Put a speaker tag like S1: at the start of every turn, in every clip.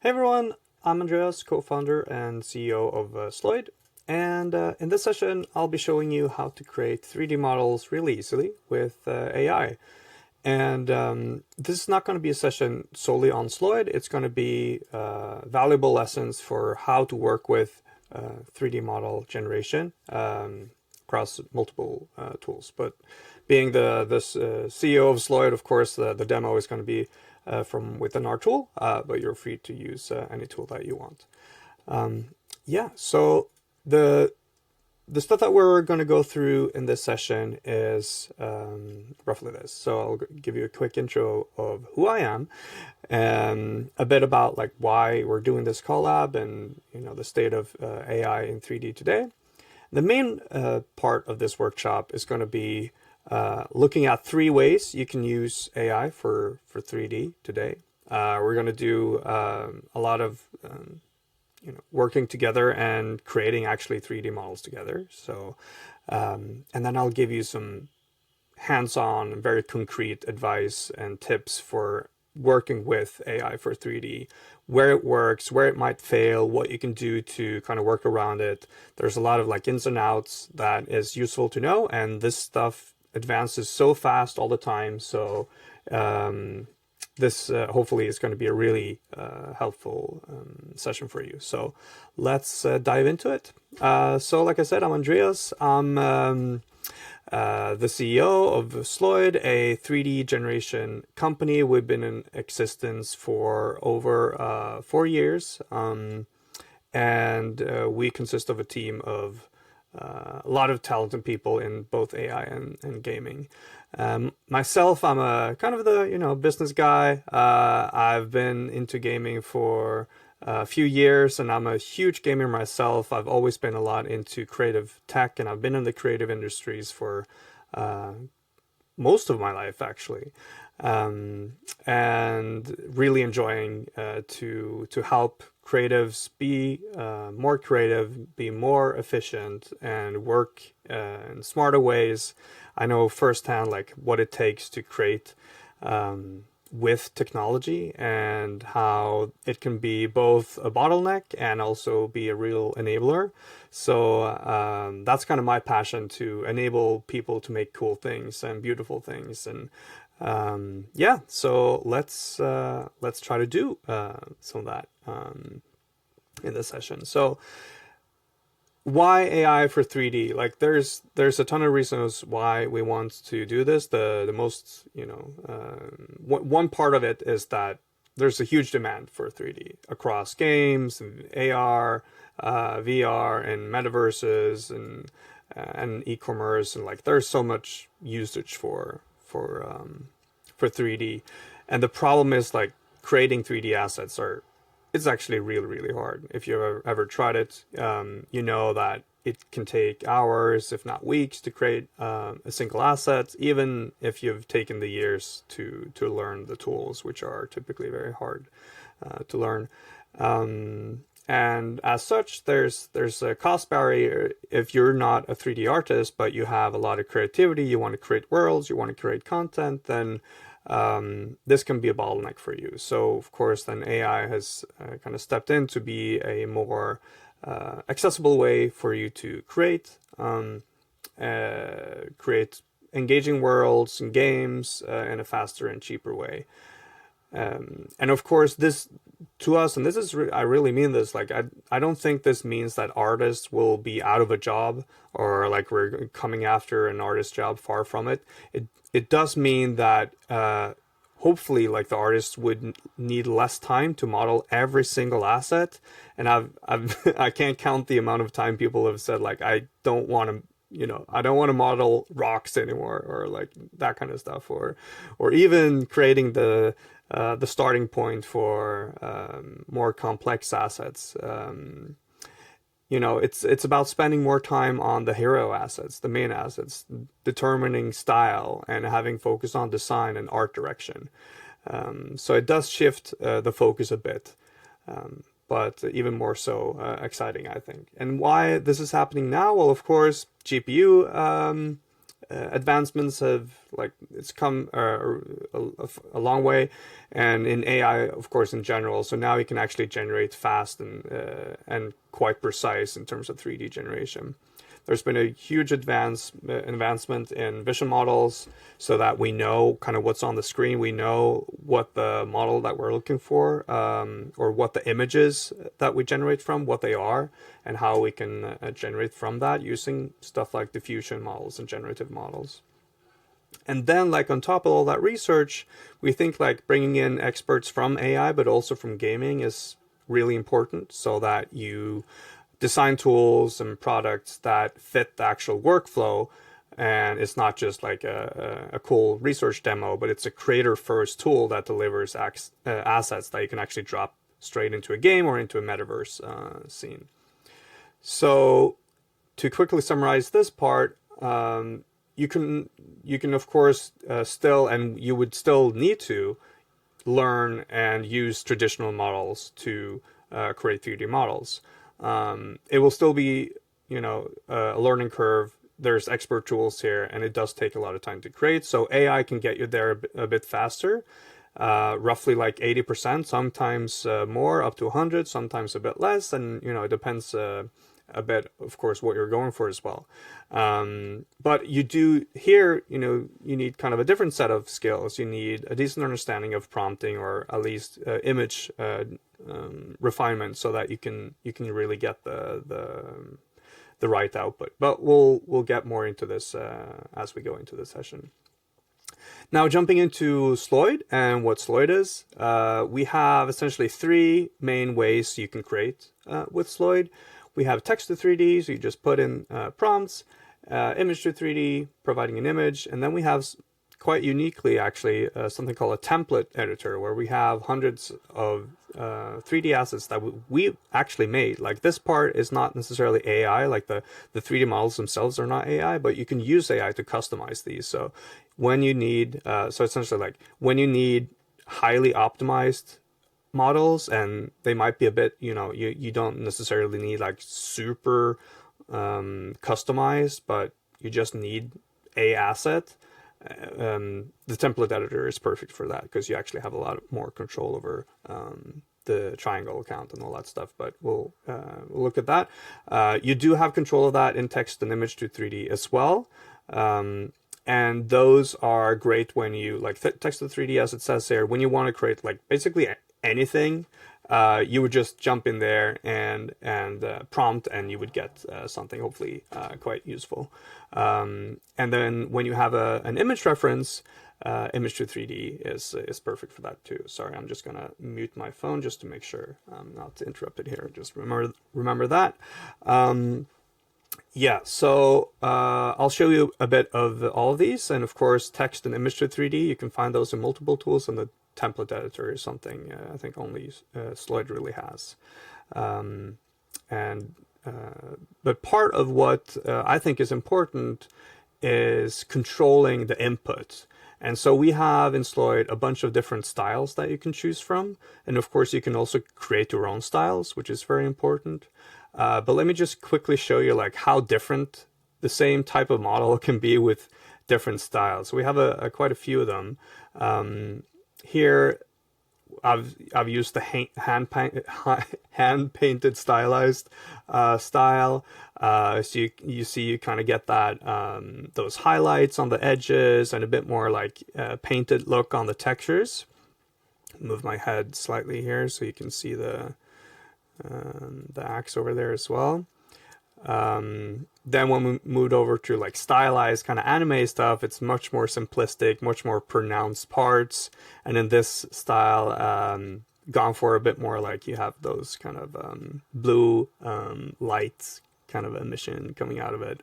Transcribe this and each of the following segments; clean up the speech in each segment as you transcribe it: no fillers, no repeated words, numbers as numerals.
S1: Hey everyone, I'm Andreas, co-founder and CEO of Sloyd, and in this session I'll be showing you how to create 3D models really easily with AI. And this is not going to be a session solely on Sloyd, it's going to be valuable lessons for how to work with 3D model generation across multiple tools. But being this CEO of Sloyd, of course, the demo is going to be from within our tool, but you're free to use any tool that you want. Yeah, so the stuff that we're going to go through in this session is roughly this. So I'll give you a quick intro of who I am and a bit about like why we're doing this collab and the state of AI in 3D today. The main part of this workshop is going to be looking at 3 ways you can use AI for 3D today. We're going to do a lot of working together and creating actually 3D models together. So, and then I'll give you some hands-on, very concrete advice and tips for working with AI for 3D, where it works, where it might fail, what you can do to kind of work around it. There's a lot of like ins and outs that is useful to know, and this stuff advances so fast all the time. So this hopefully is going to be a really helpful session for you. So let's dive into it. So like I said, I'm Andreas. I'm the CEO of Sloyd, a 3D generation company. We've been in existence for over 4 years. And we consist of a team of a lot of talented people in both AI and gaming. Myself, I'm a kind of the business guy. I've been into gaming for a few years, and I'm a huge gamer myself. I've always been a lot into creative tech, and I've been in the creative industries for most of my life, actually, and really enjoying to help creatives be more creative, be more efficient, and work in smarter ways. I know firsthand like what it takes to create with technology and how it can be both a bottleneck and also be a real enabler. So that's kind of my passion, to enable people to make cool things and beautiful things. And yeah, so let's try to do some of that in this session. So why AI for 3D? Like there's a ton of reasons why we want to do this. The most, one part of it is that there's a huge demand for 3D across games and AR, VR and metaverses and e-commerce, and like there's so much usage for 3D. And the problem is like creating 3D assets it's actually really, really hard. If you've ever tried it, you know that it can take hours, if not weeks, to create a single asset, even if you've taken the years to learn the tools, which are typically very hard to learn. And as such, there's a cost barrier. If you're not a 3D artist, but you have a lot of creativity, you want to create worlds, you want to create content, then this can be a bottleneck for you. So of course then AI has kind of stepped in to be a more accessible way for you to create engaging worlds and games in a faster and cheaper way. And of course this to us, and this is I really mean this, like I don't think this means that artists will be out of a job or like we're coming after an artist job. Far from it. It does mean that hopefully like the artists would need less time to model every single asset. And I can't count the amount of time people have said like I don't want to model rocks anymore, or like that kind of stuff, or even creating the starting point for more complex assets. It's about spending more time on the hero assets, the main assets, determining style and having focus on design and art direction. So it does shift the focus a bit, but even more so exciting, I think. And why this is happening now? Well, of course, GPU advancements have, like, it's come a long way, and in AI, of course, in general. So now you can actually generate fast and quite precise in terms of 3D generation. There's been a huge advancement in vision models, so that we know kind of what's on the screen. We know what the model that we're looking for, or what the images that we generate from, what they are, and how we can generate from that using stuff like diffusion models and generative models. And then, like, on top of all that research, we think like bringing in experts from AI, but also from gaming, is really important, so that you design tools and products that fit the actual workflow. And it's not just like a cool research demo, but it's a creator first tool that delivers assets that you can actually drop straight into a game or into a metaverse scene. So to quickly summarize this part, you can of course still, and you would still need to learn and use traditional models to create 3D models. It will still be, a learning curve. There's expert tools here, and it does take a lot of time to create. So AI can get you there a bit faster, roughly like 80%, sometimes more, up to 100, sometimes a bit less, and it depends a bit, of course, what you're going for as well. But you do here, you need kind of a different set of skills. You need a decent understanding of prompting, or at least image refinement, so that you can really get the right output. But we'll get more into this as we go into the session. Now, jumping into Sloyd and what Sloyd is, we have essentially three main ways you can create with Sloyd. We have text to 3D, so you just put in prompts, image to 3D, providing an image, and then we have, quite uniquely actually, something called a template editor, where we have hundreds of 3D assets that we actually made. Like, this part is not necessarily AI, like the 3D models themselves are not AI, but you can use AI to customize these. So when you need, so essentially, like, when you need highly optimized models, and they might be a bit, you don't necessarily need like super customized, but you just need a asset, the template editor is perfect for that, because you actually have a lot more control over the triangle count and all that stuff. But we'll look at that. You do have control of that in text and image to 3D as well. And those are great when you, like, text to 3D, as it says here, when you want to create like basically anything, you would just jump in there and prompt, and you would get something hopefully quite useful. And then when you have an image reference, image to 3D is perfect for that too. Sorry, I'm just gonna mute my phone just to make sure I'm not interrupted here. Just remember that. Yeah, so I'll show you a bit of all of these, and of course text and image to 3D, you can find those in multiple tools, and the template editor is something I think only Sloyd really has. But part of what I think is important is controlling the input. And so we have in Sloyd a bunch of different styles that you can choose from, and of course you can also create your own styles, which is very important. But let me just quickly show you like how different the same type of model can be with different styles. We have quite a few of them. Here, I've used the hand painted stylized style. So you see, you kind of get that those highlights on the edges and a bit more like painted look on the textures. Move my head slightly here so you can see the axe over there as well. Then when we moved over to like stylized kind of anime stuff, it's much more simplistic, much more pronounced parts. And in this style, gone for a bit more like you have those kind of blue lights kind of emission coming out of it.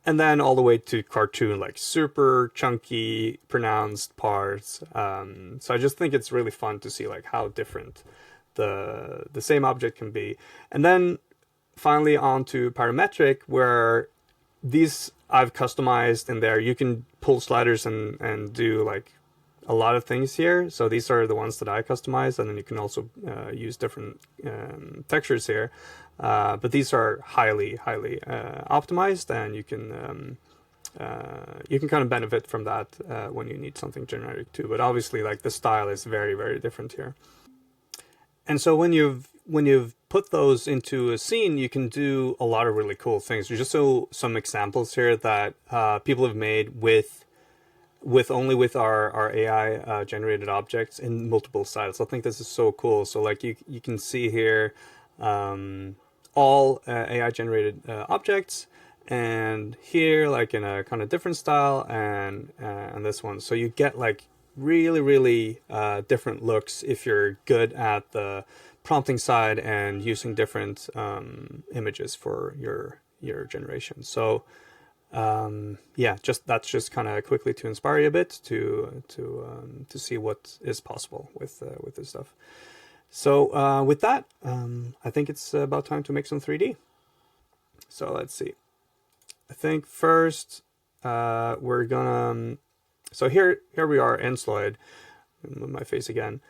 S1: And then all the way to cartoon, like super chunky, pronounced parts. So I just think it's really fun to see like how different the same object can be. And then finally on to parametric, where these I've customized in there. You can pull sliders and do like a lot of things here. So these are the ones that I customized, and then you can also use different textures here. But these are highly optimized, and you can you can kind of benefit from that when you need something generic too. But obviously, like the style is very, very different here. And so when you've put those into a scene, you can do a lot of really cool things. There's just some examples here that people have made with only with our AI generated objects in multiple styles. I think this is so cool. So like you can see here all AI generated objects, and here like in a kind of different style, and this one. So you get like really different looks if you're good at the prompting side and using different images for your generation. So yeah, that's just kind of quickly to inspire you a bit to see what is possible with this stuff. So with that, I think it's about time to make some 3D. So let's see. I think first we're gonna. So here we are in Sloyd. Move my face again.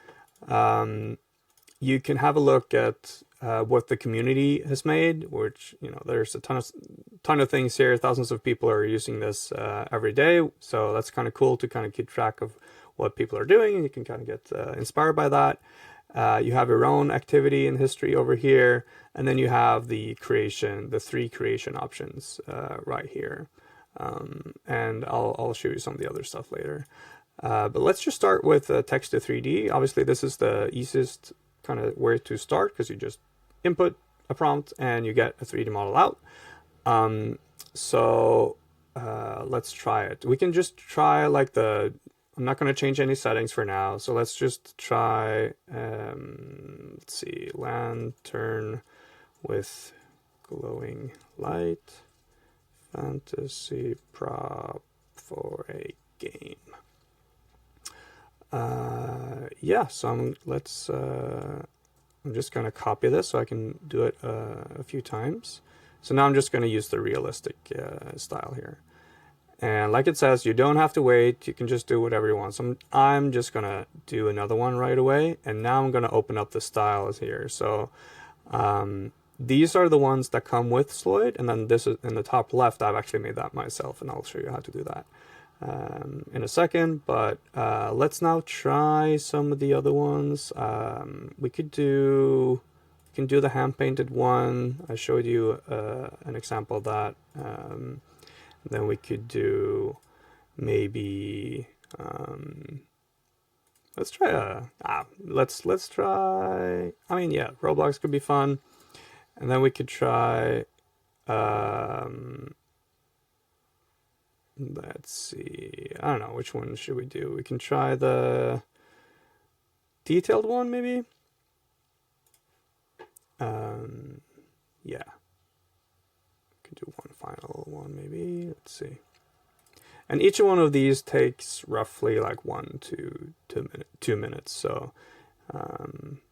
S1: You can have a look at what the community has made, which, you know, there's a ton of things here. Thousands of people are using this every day, so that's kind of cool to kind of keep track of what people are doing, and you can kind of get inspired by that. You have your own activity and history over here, and then you have the 3 creation options right here. And I'll show you some of the other stuff later. But let's just start with text to 3D. Obviously, this is the easiest kind of where to start, because you just input a prompt and you get a 3D model out. So let's try it. We can just try like I'm not going to change any settings for now. So let's just try, let's see, lantern with glowing light, fantasy prop for a game. Yeah, so I'm just going to copy this so I can do it a few times. So now I'm just going to use the realistic style here. And like it says, you don't have to wait. You can just do whatever you want. So I'm just going to do another one right away. And now I'm going to open up the styles here. So these are the ones that come with Sloyd. And then this is in the top left. I've actually made that myself, and I'll show you how to do that in a second. But let's now try some of the other ones. We can do the hand painted one. I showed you an example of that. Then we could do maybe let's try let's try, I mean, yeah, Roblox could be fun. And then we could try let's see, I don't know, which one should we do? We can try the detailed one, maybe. Yeah, could do one final one, maybe. Let's see. And each one of these takes roughly like 1 to 2 minutes. So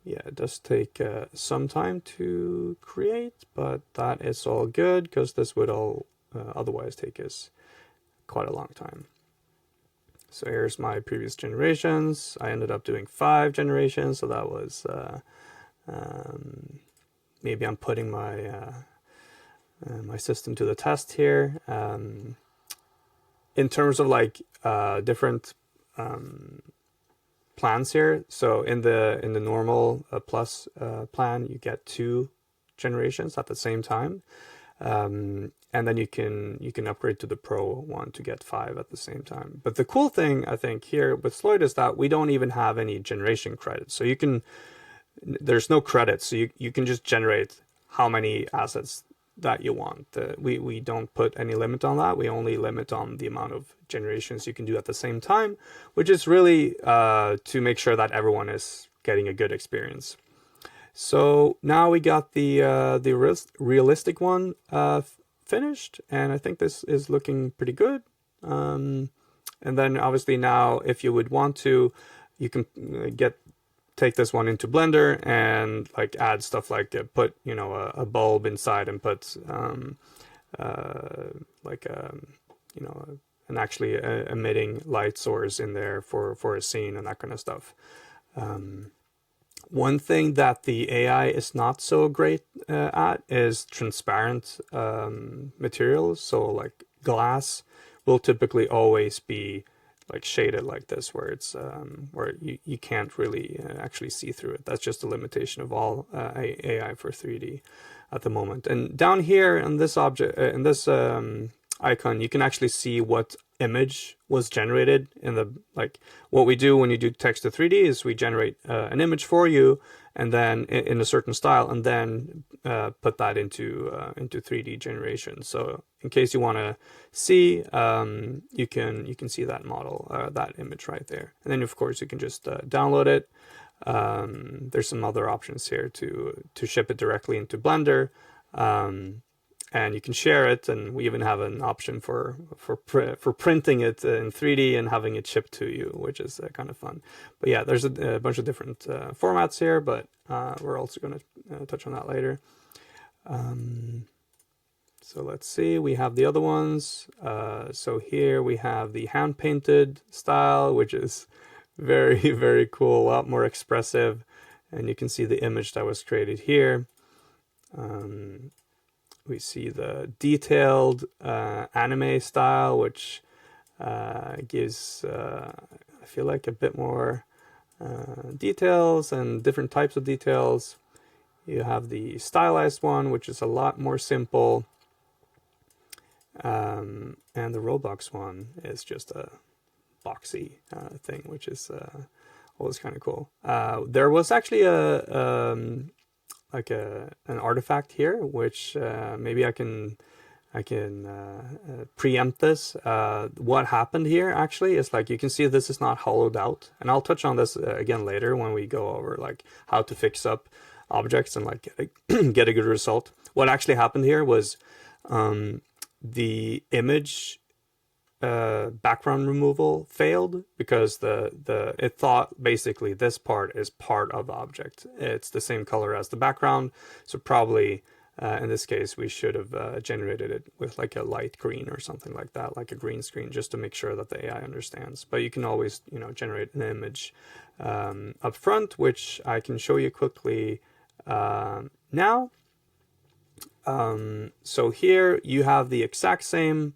S1: yeah, it does take some time to create, but that is all good, because this would all otherwise take us quite a long time. So here's my previous generations. I ended up doing 5 generations, so that was maybe I'm putting my my system to the test here. In terms of like different plans here, so in the normal plus plan, you get 2 generations at the same time, and then you can upgrade to the Pro one to get 5 at the same time. But the cool thing, I think, here with Sloyd is that we don't even have any generation credits. So there's no credits, so you can just generate how many assets that you want. We don't put any limit on that. We only limit on the amount of generations you can do at the same time, which is really to make sure that everyone is getting a good experience. So now we got the realistic one finished, and I think this is looking pretty good. And then obviously now, if you would want to, you can take this one into Blender and like add stuff like put, you know, a bulb inside, and put like you know, an actually emitting light source in there for a scene and that kind of stuff. One thing that the AI is not so great at is transparent materials. So like glass will typically always be like shaded like this, where it's where you can't really actually see through it. That's just a limitation of all AI for 3D at the moment. And down here in this object, in this icon, you can actually see what image was generated in the, like what we do when you do text to 3D is we generate an image for you, and then in a certain style, and then put that into 3D generation. So in case you want to see, you can see that model, that image right there. And then of course you can just download it. There's some other options here to ship it directly into Blender. And you can share it, and we even have an option for printing it in 3D and having it shipped to you, which is kind of fun. But yeah, there's a bunch of different formats here, but we're also going to touch on that later. So let's see, we have the other ones. So here we have the hand-painted style, which is very, very cool, a lot more expressive. And you can see the image that was created here. We see the detailed anime style, which gives, I feel like, a bit more details and different types of details. You have the stylized one, which is a lot more simple. And the Roblox one is just a boxy thing, which is always kind of cool. There was actually an artifact here, which maybe I can preempt this. What happened here actually is, like, you can see this is not hollowed out, and I'll touch on this again later when we go over like how to fix up objects and like get a good result. What actually happened here was the image background removal failed because it thought basically this part is part of the object. It's the same color as the background, so probably in this case we should have generated it with like a light green or something like that, like a green screen, just to make sure that the AI understands. But you can always, you know, generate an image up front, which I can show you quickly now. So here you have the exact same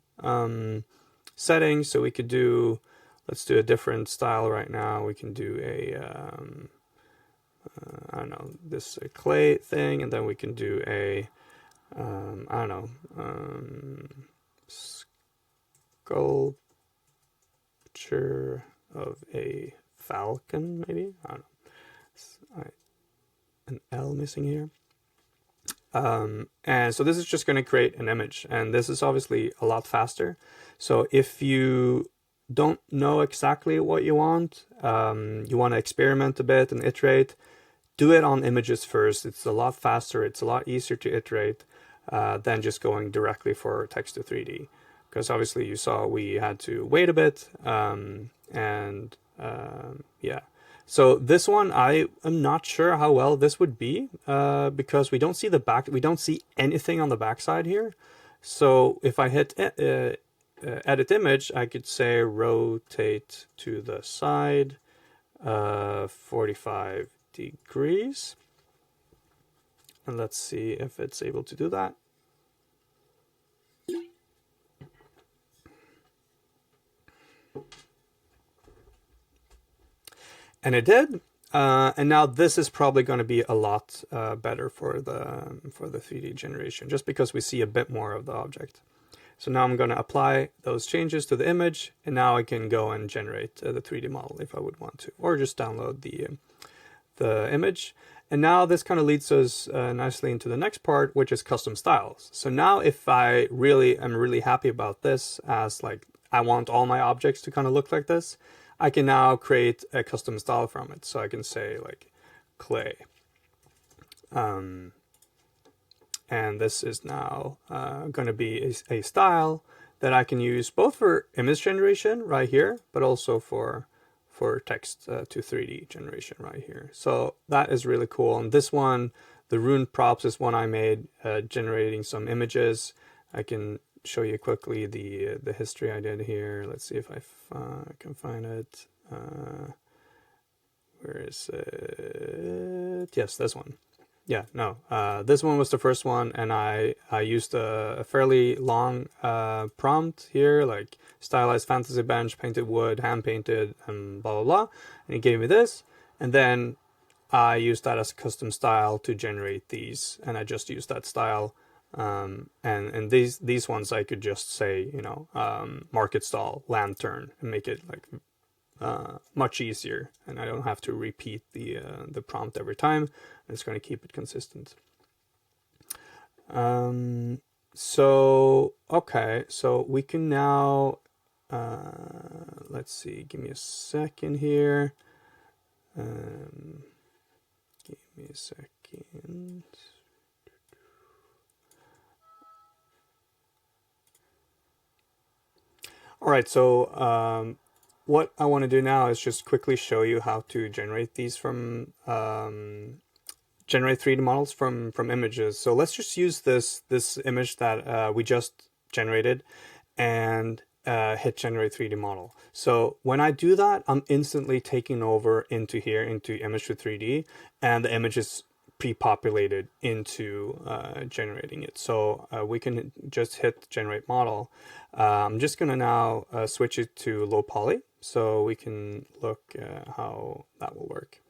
S1: settings, so we could do, let's do a different style right now. We can do a I don't know, this clay thing, and then we can do a I don't know, sculpture of a falcon, maybe. I don't know, an L missing here. And so this is just going to create an image, and this is obviously a lot faster. So if you don't know exactly what you want to experiment a bit and iterate, do it on images first. It's a lot faster, it's a lot easier to iterate than just going directly for text to 3D. Because obviously you saw we had to wait a bit, yeah. So this one, I am not sure how well this would be because we don't see the back, we don't see anything on the backside here. So if I hit edit image, I could say rotate to the side 45 degrees. And let's see if it's able to do that. And it did. And now this is probably going to be a lot better for the 3D generation, just because we see a bit more of the object. So now I'm going to apply those changes to the image, and now I can go and generate the 3D model if I would want to, or just download the image. And now this kind of leads us nicely into the next part, which is custom styles. So now if I really am really happy about this, as like I want all my objects to kind of look like this, I can now create a custom style from it. So I can say like clay. And this is now going to be a style that I can use both for image generation right here, but also for text to 3D generation right here. So that is really cool. And this one, the rune props, is one I made generating some images. I can show you quickly the history I did here. Let's see if I can find it. Where is it? Yes, this one. Yeah, no. This one was the first one, and I used a fairly long prompt here, like stylized fantasy bench, painted wood, hand painted, and blah blah blah. And it gave me this, and then I used that as a custom style to generate these, and I just used that style. And these ones I could just say, market stall lantern and make it like much easier, and I don't have to repeat the prompt every time. It's going to keep it consistent. So okay, so we can now let's see. Give me a second here. Give me a second. All right, so what I want to do now is just quickly show you how to generate these from generate 3D models from images. So let's just use this image that we just generated and hit generate 3D model. So when I do that, I'm instantly taking over into here, into image to 3D, and the image is pre-populated into generating it. So we can just hit generate model. I'm just going to now switch it to low poly so we can look how that will work.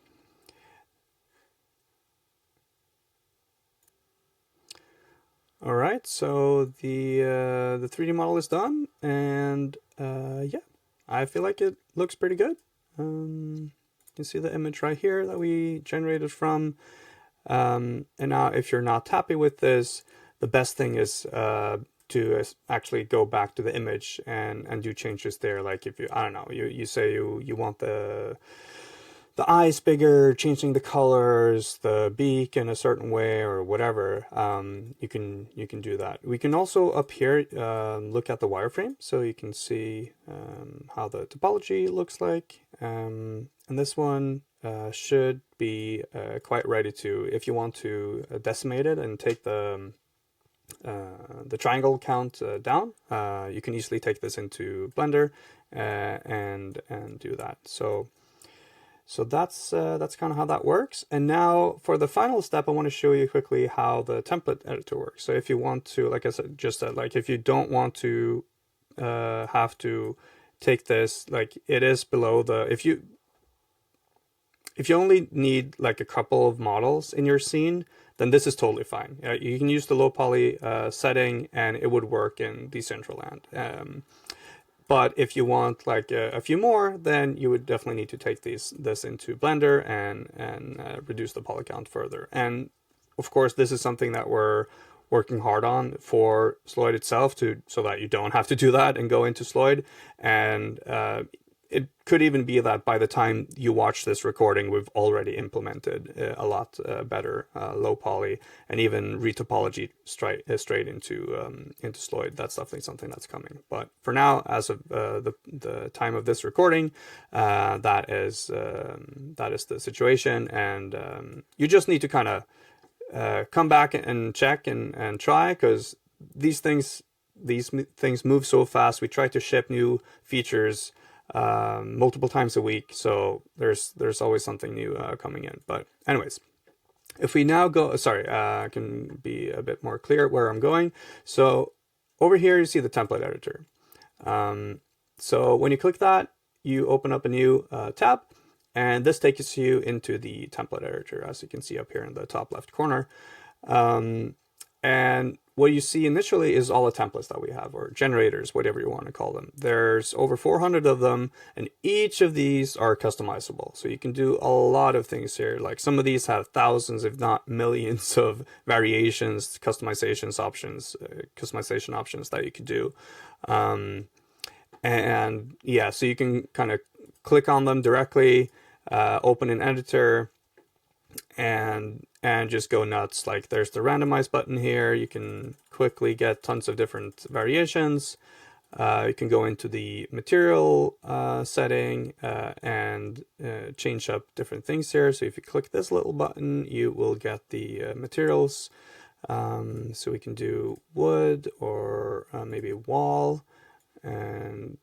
S1: All right, so the 3D model is done, and yeah, I feel like it looks pretty good. You can see the image right here that we generated from. And now if you're not happy with this, the best thing is to actually go back to the image and do changes there. Like if you, I don't know, you say you want the eyes bigger, changing the colors, the beak in a certain way or whatever, you can do that. We can also up here look at the wireframe, so you can see how the topology looks like. And this one should be quite ready to, if you want to decimate it and take the triangle count down, you can easily take this into Blender and do that. So that's kind of how that works. And now for the final step, I want to show you quickly how the template editor works. So if you want to, like I said, just like if you don't want to have to take this, like it is below the, if you only need like a couple of models in your scene, then this is totally fine. You can use the low poly setting and it would work in Decentraland. But if you want like a few more, then you would definitely need to take this into Blender and reduce the poly count further. And of course, this is something that we're working hard on for Sloyd itself, so that you don't have to do that and go into Sloyd. And it could even be that by the time you watch this recording, we've already implemented a lot better low poly and even retopology straight into Sloyd. That's definitely something that's coming. But for now, as of the time of this recording, that is the situation, and you just need to kind of come back and check and try, because these things move so fast. We try to ship new features multiple times a week, so there's always something new coming in. But anyways, if we now go, I can be a bit more clear where I'm going. So over here you see the template editor. So when you click that, you open up a new tab, and this takes you into the template editor, as you can see up here in the top left corner. And what you see initially is all the templates that we have, or generators, whatever you want to call them. There's over 400 of them, and each of these are customizable. So you can do a lot of things here. Like some of these have thousands, if not millions, of variations, customization options that you could do. And yeah, so you can kind of click on them directly, open an editor, and just go nuts. Like there's the randomize button here. You can quickly get tons of different variations. You can go into the material setting and change up different things here. So if you click this little button, you will get the materials. So we can do wood or maybe wall, and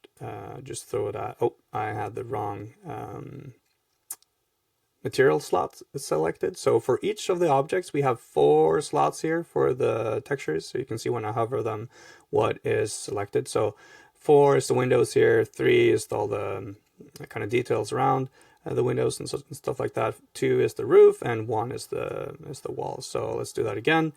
S1: just throw it at, oh, I had the wrong material slot is selected. So for each of the objects, we have 4 slots here for the textures. So you can see when I hover them, what is selected. So 4 is the windows here, 3 is all the kind of details around the windows and stuff like that. 2 is the roof, and 1 is the walls. So let's do that again.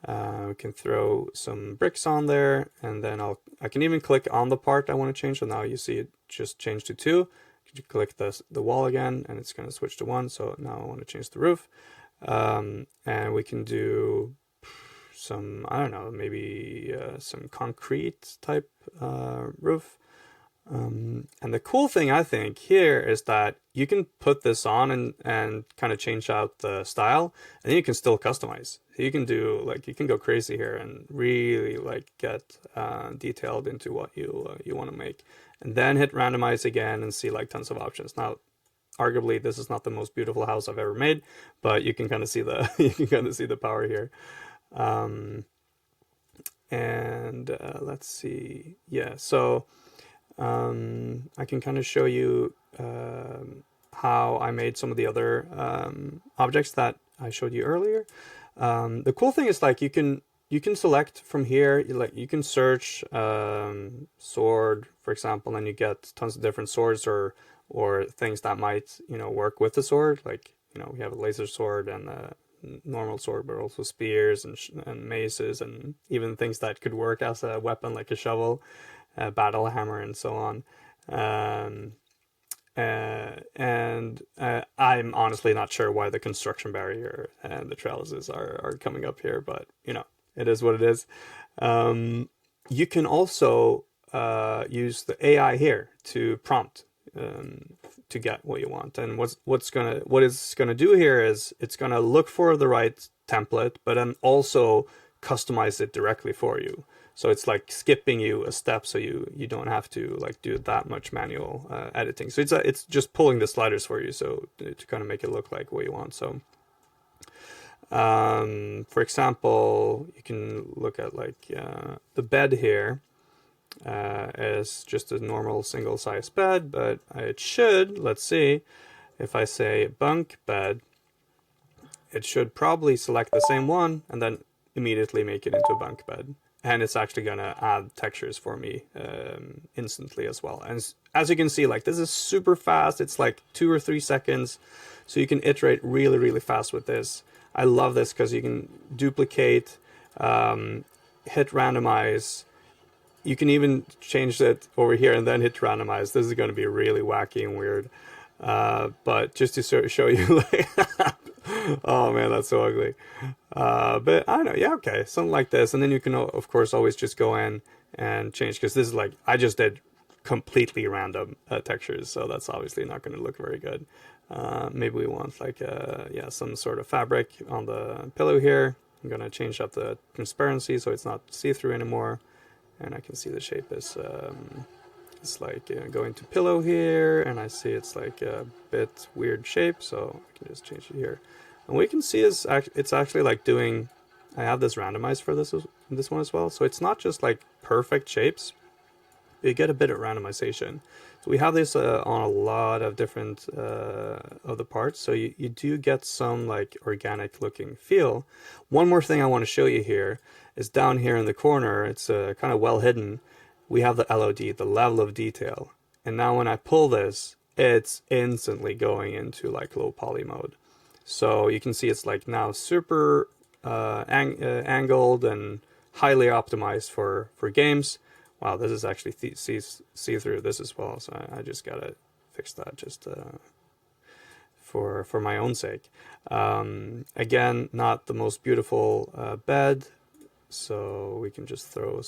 S1: We can throw some bricks on there, and then I can even click on the part I want to change. So now you see it just changed to 2. You click the wall again, and it's going to switch to 1. So now I want to change the roof, and we can do some, I don't know, maybe some concrete type roof. And the cool thing I think here is that you can put this on and kind of change out the style, and then you can still customize. So you can do you can go crazy here and really get detailed into what you want to make, and then hit randomize again and see tons of options. Now, arguably this is not the most beautiful house I've ever made, but you can kind of see the power here. And let's see, yeah. So. I can kind of show you how I made some of the other objects that I showed you earlier. The cool thing is you can select from here. You can search sword, for example, and you get tons of different swords or things that might work with the sword. We have a laser sword and a normal sword, but also spears and maces, and even things that could work as a weapon like a shovel. Battle hammer and so on. And I'm honestly not sure why the construction barrier and the trellises are coming up here, but it is what it is. You can also use the AI here to prompt to get what you want. And what it's gonna do here is it's gonna look for the right template, but then also customize it directly for you. So it's skipping you a step, so you don't have to do that much manual editing. So it's just pulling the sliders for you, so to kind of make it look like what you want. So for example, you can look at the bed here is just a normal single size bed, but it should, let's see, if I say bunk bed, it should probably select the same one and then immediately make it into a bunk bed. And it's actually going to add textures for me instantly as well. And as you can see, this is super fast. It's 2 or 3 seconds. So you can iterate really, really fast with this. I love this because you can duplicate, hit randomize. You can even change it over here and then hit randomize. This is going to be really wacky and weird. But just to sort of show you, oh man, that's so ugly. But I don't know, yeah, okay, something like this. And then you can, of course, always just go in and change, because this is I just did completely random textures, so that's obviously not going to look very good. Maybe we want some sort of fabric on the pillow here. I'm going to change up the transparency so it's not see-through anymore. And I can see the shape is it's going to pillow here, and I see it's a bit weird shape, so I can just change it here. And what you can see is it's actually doing, I have this randomized for this one as well, so it's not just perfect shapes, but you get a bit of randomization. So we have this on a lot of different of the parts, so you do get some organic looking feel. One more thing I want to show you here is down here in the corner, it's kind of well hidden. We have the LOD, the level of detail. And now when I pull this, it's instantly going into low poly mode. So you can see it's now super angled and highly optimized for games. Wow, this is actually see through this as well. So I just gotta fix that just for my own sake. Again, not the most beautiful bed. So we can just throw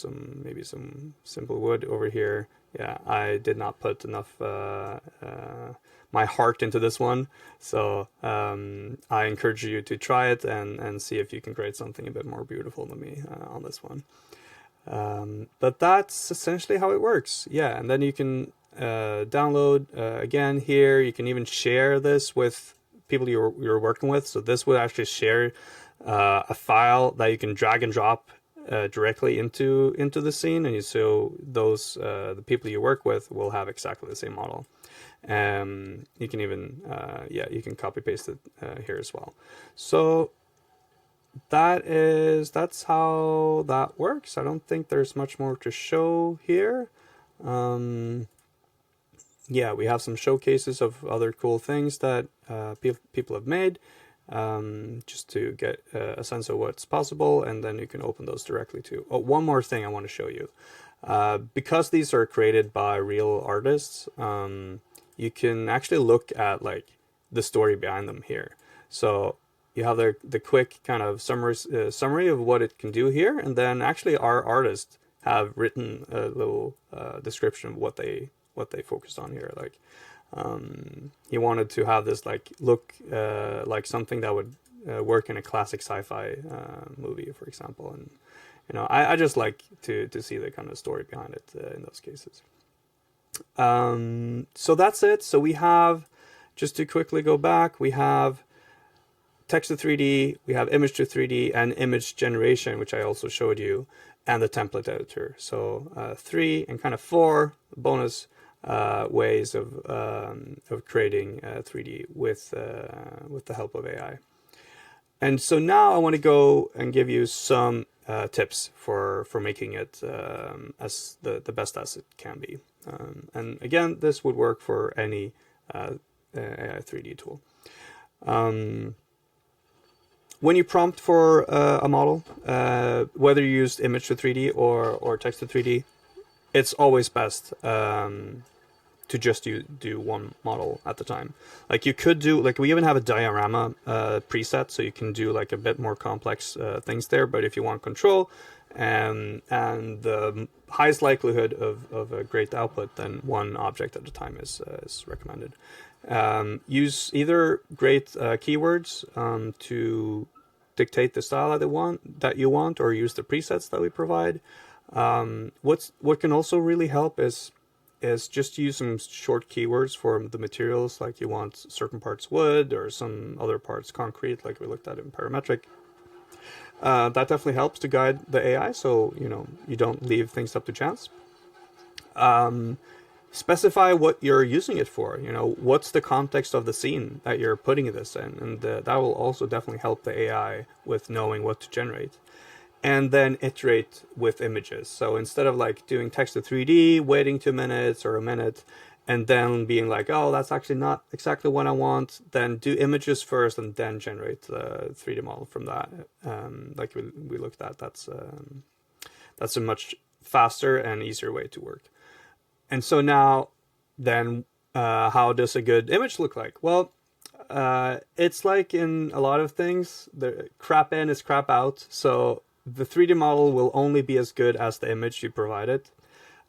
S1: maybe some simple wood over here. Yeah, I did not put enough my heart into this one. So I encourage you to try it and see if you can create something a bit more beautiful than me on this one. But that's essentially how it works. Yeah, and then you can download again here. You can even share this with people you're working with. So this would actually share a file that you can drag and drop directly into the scene, and so those the people you work with will have exactly the same model. You can even, you can copy paste it here as well. So that's how that works. I don't think there's much more to show here. Yeah, we have some showcases of other cool things that people have made, just to get a sense of what's possible, and then you can open those directly too. Oh, one more thing I want to show you. Because these are created by real artists, you can actually look at like the story behind them here. So you have the quick kind of summary of what it can do here, and then actually our artists have written a little description of what they focused on here. Like he wanted to have this like look like something that would work in a classic sci-fi movie, for example. And I just like to see the kind of story behind it in those cases. So that's it. So we have, just to quickly go back, we have text to 3D, we have image to 3D, and image generation, which I also showed you, and the template editor. So 3 and kind of 4 bonus ways of creating 3D with the help of AI. And so now I want to go and give you some tips for making it as the best as it can be. And again, this would work for any AI 3D tool. When you prompt for a model, whether you use image to 3D or text to 3D, it's always best to just do one model at the time. Like you could do, like we even have a diorama preset, so you can do like a bit more complex things there. But if you want control and the highest likelihood of a great output, then one object at a time is recommended. Use either great keywords to dictate the style that you want, or use the presets that we provide. What can also really help is just use some short keywords for the materials, like you want certain parts wood or some other parts concrete, like we looked at in parametric. That definitely helps to guide the AI, so you don't leave things up to chance. Specify what you're using it for. What's the context of the scene that you're putting this in, and that will also definitely help the AI with knowing what to generate. And then iterate with images. So instead of like doing text to 3D, waiting 2 minutes or a minute, and then being like, oh, that's actually not exactly what I want, then do images first and then generate the 3D model from that. Like we looked at, that's a much faster and easier way to work. And so now, then, how does a good image look like? Well, it's like in a lot of things, the crap in is crap out. So the 3D model will only be as good as the image you provided.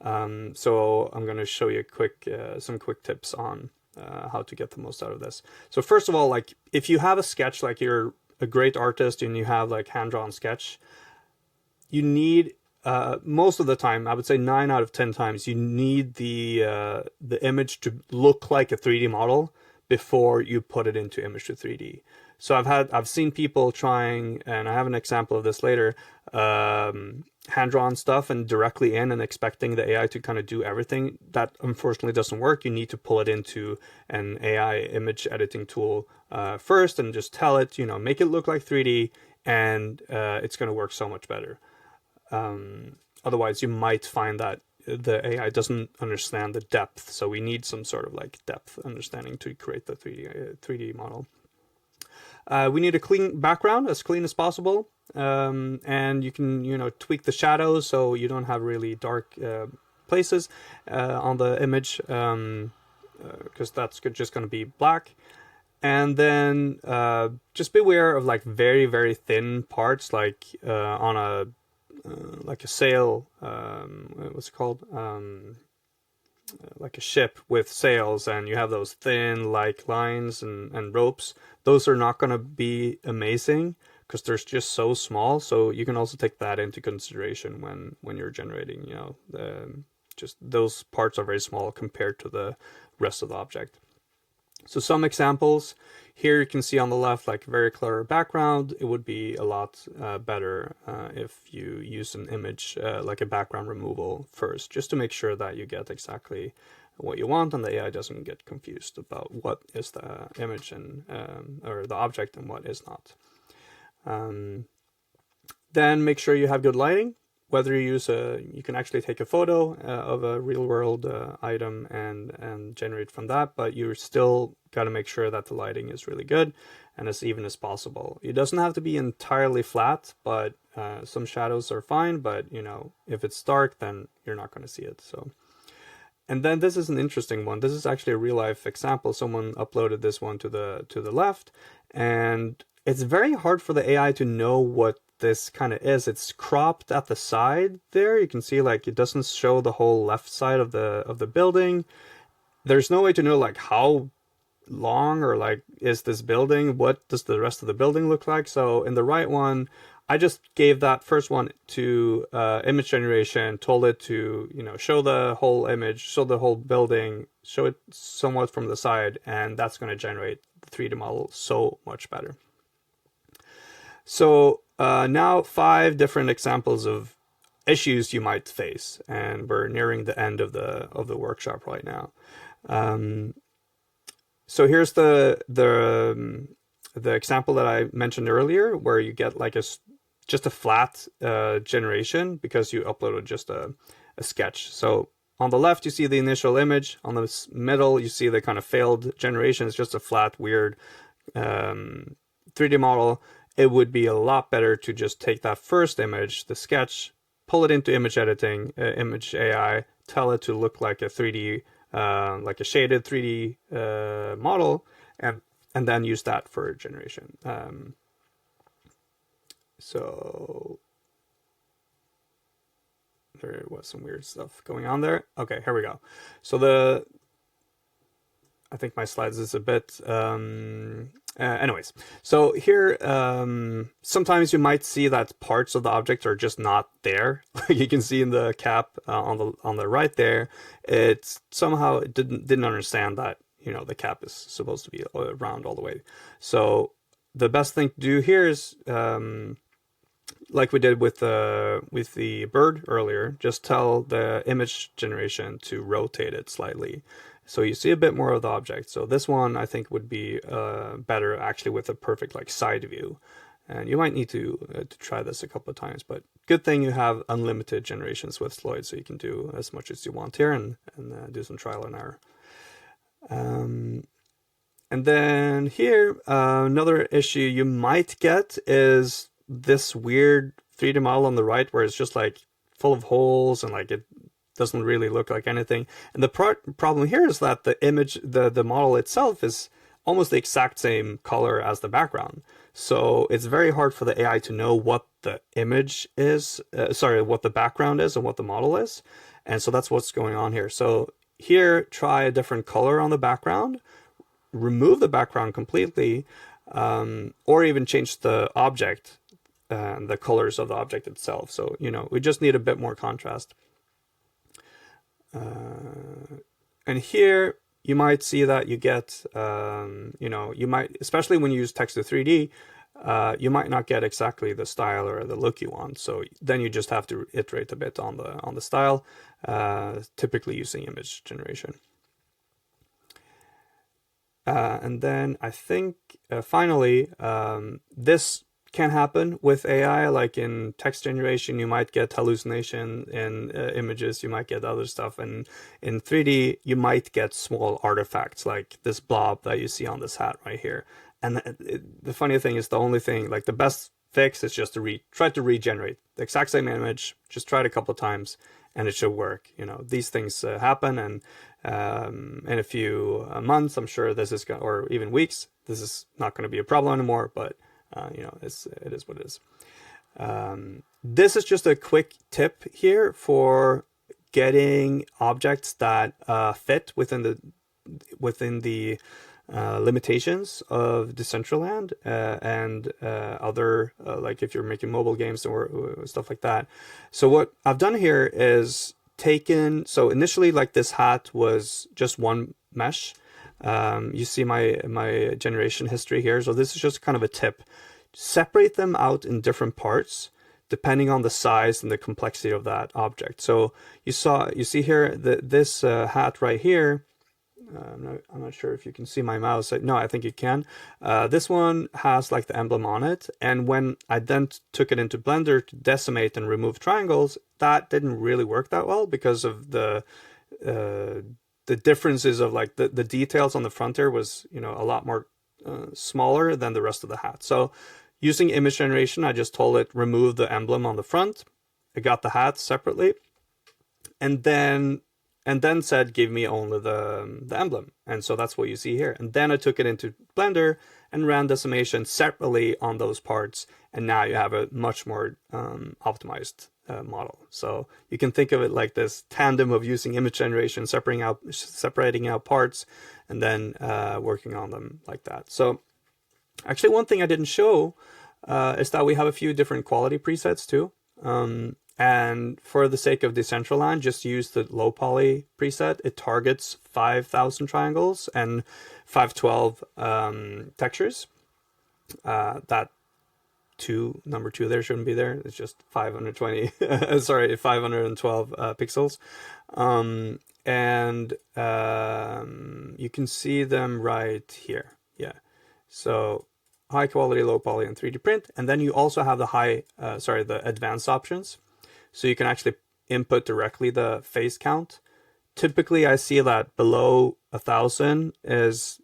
S1: So I'm going to show you some quick tips on how to get the most out of this. So first of all, like if you have a sketch, like you're a great artist and you have like hand-drawn sketch, you need most of the time, I would say 9 out of 10 times, you need the image to look like a 3D model before you put it into image to 3D. So I've seen people trying, and I have an example of this later, hand-drawn stuff and directly in and expecting the AI to kind of do everything. That unfortunately doesn't work. You need to pull it into an AI image editing tool first and just tell it, make it look like 3D, and it's going to work so much better. Otherwise, you might find that the AI doesn't understand the depth. So we need some sort of like depth understanding to create the 3D model. We need a clean background, as clean as possible. And you can, tweak the shadows so you don't have really dark places on the image, because that's just going to be black. And then just beware of like very, very thin parts, like on a sail, what's it called? Like a ship with sails, and you have those thin like lines and ropes. Those are not going to be amazing because they're just so small. So you can also take that into consideration when you're generating, just those parts are very small compared to the rest of the object. So some examples here, you can see on the left, like very clear background. It would be a lot better if you use an image, like a background removal first, just to make sure that you get exactly what you want, and the AI doesn't get confused about what is the image and or the object and what is not. Then make sure you have good lighting. Whether you use you can actually take a photo of a real world item and generate from that, but you're still got to make sure that the lighting is really good and as even as possible. It doesn't have to be entirely flat, but some shadows are fine. But you know, if it's dark, then you're not going to see it. So, and then this is an interesting one. This is actually a real life example. Someone uploaded this one to the left, and it's very hard for the AI to know what this kind of is. It's cropped at the side there. You can see like it doesn't show the whole left side of the building. There's no way to know like how long or like is this building, what does the rest of the building look like. So in the right one, I just gave that first one to image generation, told it to, you know, show the whole image, show the whole building, show it somewhat from the side, and that's going to generate the 3D model so much better. So now 5 different examples of issues you might face, and we're nearing the end of the workshop right now. So here's the example that I mentioned earlier, where you get like just a flat generation because you uploaded just a sketch. So on the left you see the initial image, on the middle you see the kind of failed generation. It's just a flat, weird 3D model. It would be a lot better to just take that first image, the sketch, pull it into image editing, image AI, tell it to look like a 3D, like a shaded 3D model, and then use that for generation. So there was some weird stuff going on there. Okay, here we go. So I think my slides is a bit, anyways. So here, sometimes you might see that parts of the object are just not there. You can see in the cap on the right there, it's somehow it didn't understand that, you know, the cap is supposed to be round all the way. So the best thing to do here is, like we did with the bird earlier, just tell the image generation to rotate it slightly, so you see a bit more of the object. So this one I think would be better actually with a perfect like side view, and you might need to try this a couple of times. But good thing you have unlimited generations with Sloyd, so you can do as much as you want here and do some trial and error. And then here, another issue you might get is this weird 3D model on the right, where it's just like full of holes and like it doesn't really look like anything. And the problem here is that the image, the model itself is almost the exact same color as the background. So it's very hard for the AI to know what the image is, what the background is and what the model is. And so that's what's going on here. So here, try a different color on the background, remove the background completely, or even change the object, the colors of the object itself. So, you know, we just need a bit more contrast. And here you might see that you get, you know, you might, especially when you use text to 3D, you might not get exactly the style or the look you want. So then you just have to iterate a bit on the style, typically using image generation. And then I think finally, this can happen with AI. Like in text generation, you might get hallucination. In images, you might get other stuff. And in 3D, you might get small artifacts like this blob that you see on this hat right here. And the funny thing is, the only thing, like the best fix is just to try to regenerate the exact same image. Just try it a couple of times and it should work. You know, these things happen, and in a few months, I'm sure this is or even weeks, this is not going to be a problem anymore. But you know, it is what it is. This is just a quick tip here for getting objects that fit within the limitations of Decentraland and other like if you're making mobile games or stuff like that. So what I've done here is so initially, like, this hat was just one mesh. You see my generation history here. So this is just kind of a tip. Separate them out in different parts depending on the size and the complexity of that object. So you see here that this hat right here, I'm not sure if you can see my mouse. No, I think you can. This one has like the emblem on it. And when I then took it into Blender to decimate and remove triangles, that didn't really work that well because of the differences of like the details on the front here was, you know, a lot more smaller than the rest of the hat. So using image generation, I just told it remove the emblem on the front. I got the hat separately, and then said give me only the emblem. And so that's what you see here. And then I took it into Blender and ran decimation separately on those parts, and now you have a much more optimized model. So you can think of it like this tandem of using image generation, separating out parts, and then working on them like that. So actually, one thing I didn't show is that we have a few different quality presets too. And for the sake of Decentraland, just use the low poly preset. It targets 5,000 triangles and 512 textures. That number two there shouldn't be there. It's just 520, sorry, 512 pixels. And you can see them right here. Yeah. So high quality, low poly, and 3D print. And then you also have the the advanced options. So you can actually input directly the face count. Typically, I see that below 1,000 is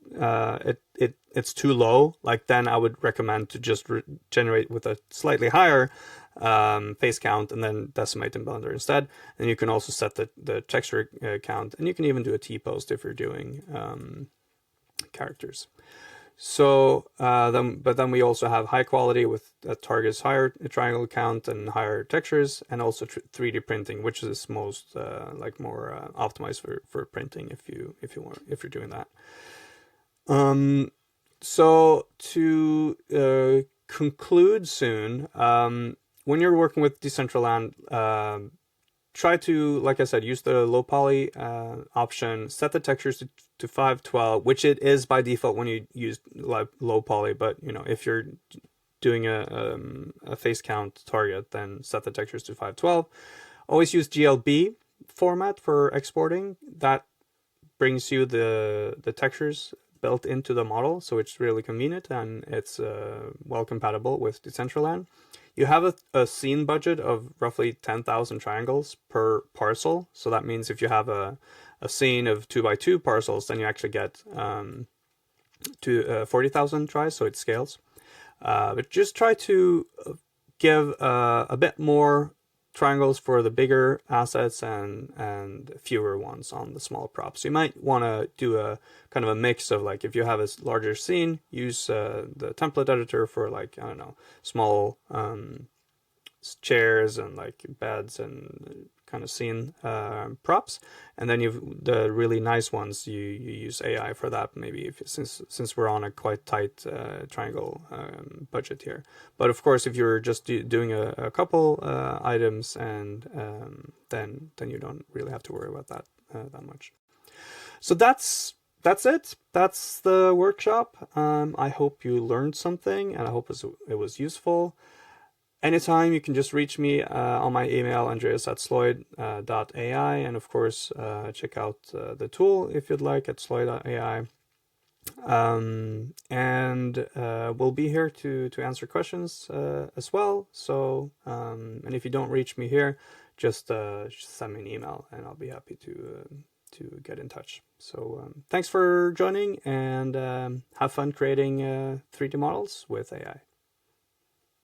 S1: it's too low. Like then I would recommend to just generate with a slightly higher face count and then decimate in Blender instead. And you can also set the texture count, and you can even do a T-post if you're doing characters. So then we also have high quality with that targets higher triangle count and higher textures, and also 3D printing, which is most more optimized for printing if you're doing that. So to conclude soon, when you're working with Decentraland, try to, like I said, use the low poly option, set the textures to 512, which it is by default when you use low poly. But you know, if you're doing a face count target, then set the textures to 512. Always use GLB format for exporting. That brings you the textures built into the model, so it's really convenient, and it's well compatible with Decentraland. You have a scene budget of roughly 10,000 triangles per parcel. So that means if you have a scene of 2x2 parcels, then you actually get to 40,000 tries, so it scales. But just try to give a bit more triangles for the bigger assets and fewer ones on the small props. You might want to do a kind of a mix of, like, if you have a larger scene, use the template editor for, like, I don't know, small chairs and like beds and kind of scene props, and then you've the really nice ones, you use AI for that, maybe since we're on a quite tight triangle budget here. But of course, if you're just doing a couple items, and then you don't really have to worry about that much. So that's it. That's the workshop. I hope you learned something, and I hope it was useful. Anytime, you can just reach me on my email, andreas@sloyd.ai, and of course, check out the tool if you'd like at sloyd.ai. And we'll be here to answer questions as well. So, and if you don't reach me here, just send me an email, and I'll be happy to get in touch. So thanks for joining, and have fun creating 3D models with AI.